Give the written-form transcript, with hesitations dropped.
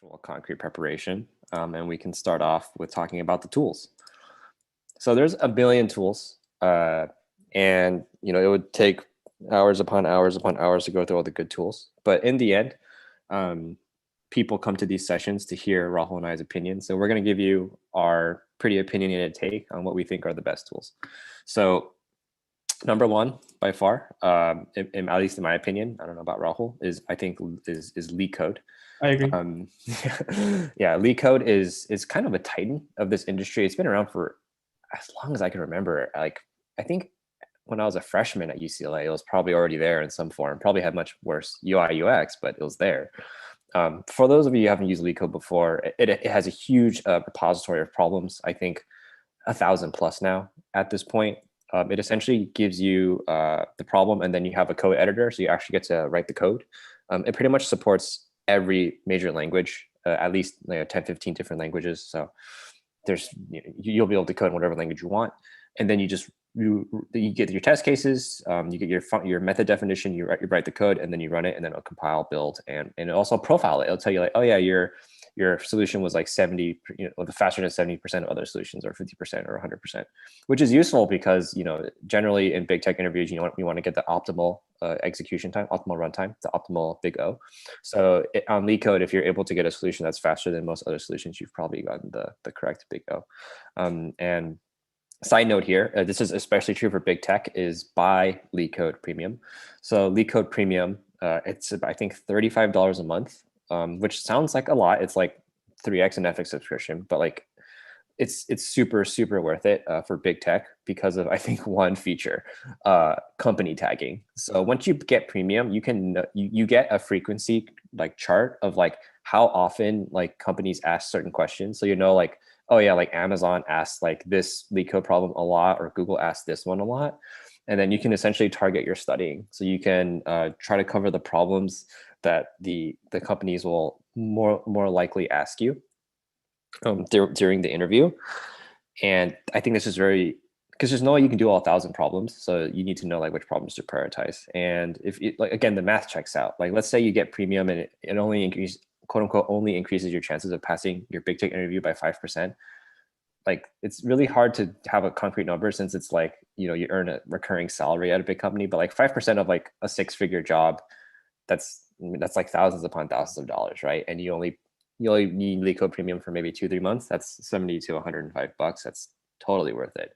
actual concrete preparation. And we can start off with talking about the tools. So there's a billion tools, and it would take hours upon hours upon hours to go through all the good tools. But in the end, um, people come to these sessions to hear Rahul and I's opinions. So we're going to give you our pretty opinionated take on what we think are the best tools. So number one by far, at least in my opinion, I don't know about Rahul, is Leak Code. I agree. Um, yeah, Leak Code is kind of a titan of this industry. It's been around for as long as I can remember. Like I think when I was a freshman at UCLA, it was probably already there in some form. Probably had much worse UI UX, but it was there. For those of you who haven't used Leak Code before, it has a huge repository of problems. I think 1,000 plus now at this point. It essentially gives you the problem, and then you have a code editor, so you actually get to write the code. It pretty much supports every major language, at least 10, 15 different languages. So you'll be able to code in whatever language you want, and then you get your test cases, you get your method definition, you write the code, and then you run it, and then it'll compile, build, and it'll also profile it. It'll tell you like, oh yeah, your solution was like 70, faster than 70% of other solutions, or 50% or 100%, which is useful because generally in big tech interviews you want to get the optimal execution time, optimal runtime, the optimal big O. So on Leak Code, if you're able to get a solution that's faster than most other solutions, you've probably gotten the correct big O. And side note here, this is especially true for big tech, is buy Leak Code Premium. So Leak Code Premium, it's I think $35 a month, which sounds like a lot. It's like 3x an Netflix subscription, but like it's super, super worth it for big tech because of, I think, one feature, company tagging. So once you get premium, you get a frequency like chart of like how often like companies ask certain questions. So like, oh yeah, like Amazon asks like this Leak Code problem a lot, or Google asks this one a lot. And then you can essentially target your studying. So you can try to cover the problems that the companies will more likely ask you during the interview. And I think this is very, because there's no way you can do all 1,000 problems. So you need to know like which problems to prioritize. And if like, again, the math checks out. Like let's say you get premium and it only increases, quote unquote, only increases your chances of passing your big tech interview by 5%. Like it's really hard to have a concrete number, since it's like, you earn a recurring salary at a big company, but like 5% of like a 6-figure job, that's like thousands upon thousands of dollars, right? And you only need Leak Code Premium for maybe 2-3 months. That's $70 to $105. That's totally worth it.